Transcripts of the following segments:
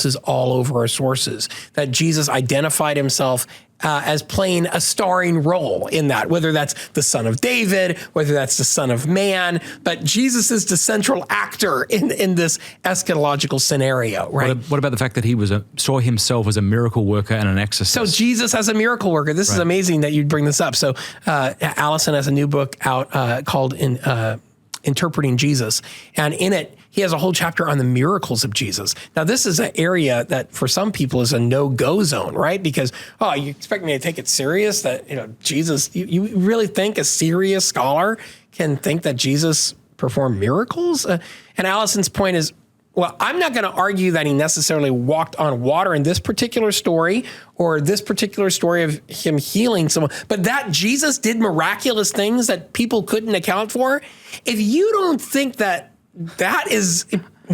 this is all over our sources, that Jesus identified himself as playing a starring role in that, whether that's the Son of David, whether that's the Son of Man, but Jesus is the central actor in this eschatological scenario, right? What about the fact that he saw himself as a miracle worker and an exorcist? So Jesus as a miracle worker. This is amazing that you'd bring this up. So Allison has a new book out called Interpreting Jesus, and in it, he has a whole chapter on the miracles of Jesus. Now, this is an area that for some people is a no-go zone, right? Because, you expect me to take it serious that, Jesus, you really think a serious scholar can think that Jesus performed miracles? And Allison's point is, well, I'm not going to argue that he necessarily walked on water in this particular story or this particular story of him healing someone, but that Jesus did miraculous things that people couldn't account for. If you don't think that is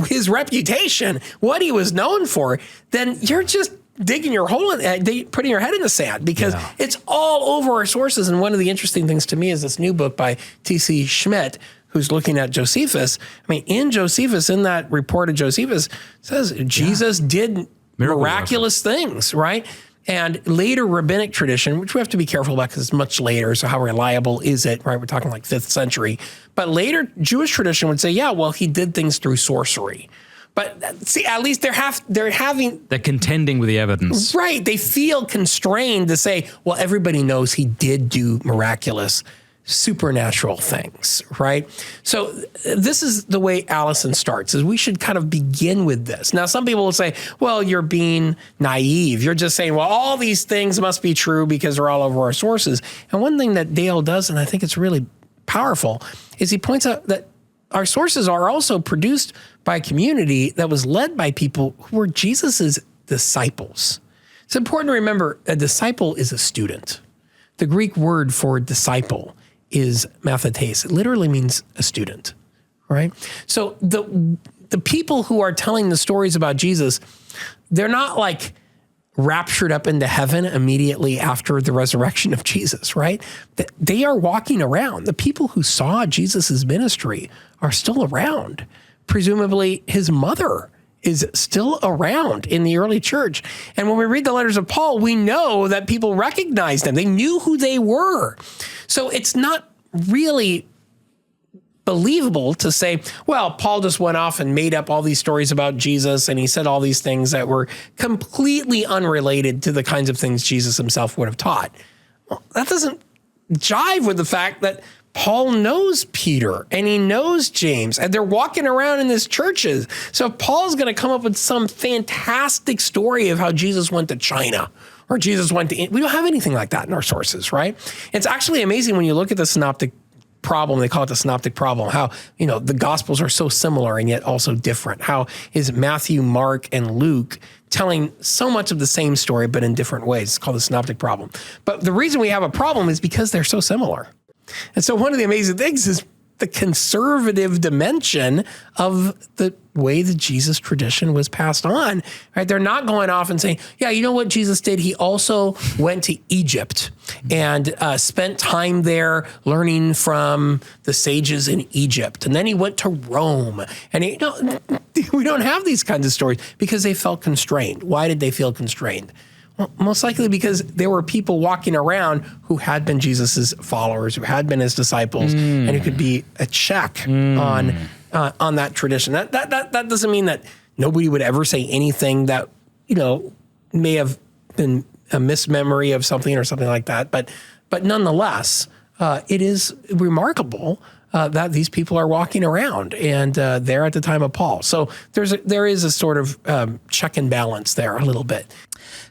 his reputation, what he was known for, then you're just digging your hole in, putting your head in the sand, because it's all over our sources. And one of the interesting things to me is this new book by T.C. Schmidt, who's looking at Josephus. I mean, in Josephus, in that report of Josephus, says Jesus did miraculous things, right? And later rabbinic tradition, which we have to be careful about because it's much later, so how reliable is it, right? We're talking like 5th century. But later Jewish tradition would say, he did things through sorcery. But see, at least they're contending with the evidence. Right. They feel constrained to say, well, everybody knows he did do miraculous supernatural things, right? So this is the way Allison starts, is we should kind of begin with this. Now, some people will say, well, you're being naive. You're just saying, well, all these things must be true because they're all over our sources. And one thing that Dale does, and I think it's really powerful, is he points out that our sources are also produced by a community that was led by people who were Jesus's disciples. It's important to remember a disciple is a student. The Greek word for disciple is mathetes. It literally means a student, right? So the people who are telling the stories about Jesus, they're not like raptured up into heaven immediately after the resurrection of Jesus, right? They are walking around. The people who saw Jesus's ministry are still around. Presumably his mother is still around in the early church. And when we read the letters of Paul, we know that people recognized them. They knew who they were. So it's not really believable to say, well, Paul just went off and made up all these stories about Jesus and he said all these things that were completely unrelated to the kinds of things Jesus himself would have taught. Well, that doesn't jive with the fact that Paul knows Peter and he knows James and they're walking around in these churches. So if Paul's going to come up with some fantastic story of how Jesus went to China or Jesus went to, we don't have anything like that in our sources, right? It's actually amazing when you look at the synoptic problem, they call it the synoptic problem, how, the gospels are so similar and yet also different. How is Matthew, Mark, and Luke telling so much of the same story, but in different ways? It's called the synoptic problem. But the reason we have a problem is because they're so similar. And so one of the amazing things is the conservative dimension of the way the Jesus tradition was passed on, right? They're not going off and saying, yeah, you know what Jesus did? He also went to Egypt and spent time there learning from the sages in Egypt. And then he went to Rome. And we don't have these kinds of stories because they felt constrained. Why did they feel constrained? Well, most likely because there were people walking around who had been Jesus's followers, who had been his disciples, and who could be a check on that tradition. That doesn't mean that nobody would ever say anything that may have been a mismemory of something or something like that. But nonetheless, it is remarkable that these people are walking around and they're at the time of Paul. So there is a sort of check and balance there a little bit.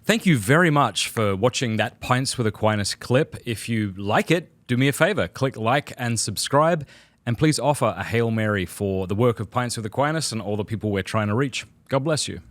Thank you very much for watching that Pints with Aquinas clip. If you like it, do me a favor, click like and subscribe, and please offer a Hail Mary for the work of Pints with Aquinas and all the people we're trying to reach. God bless you.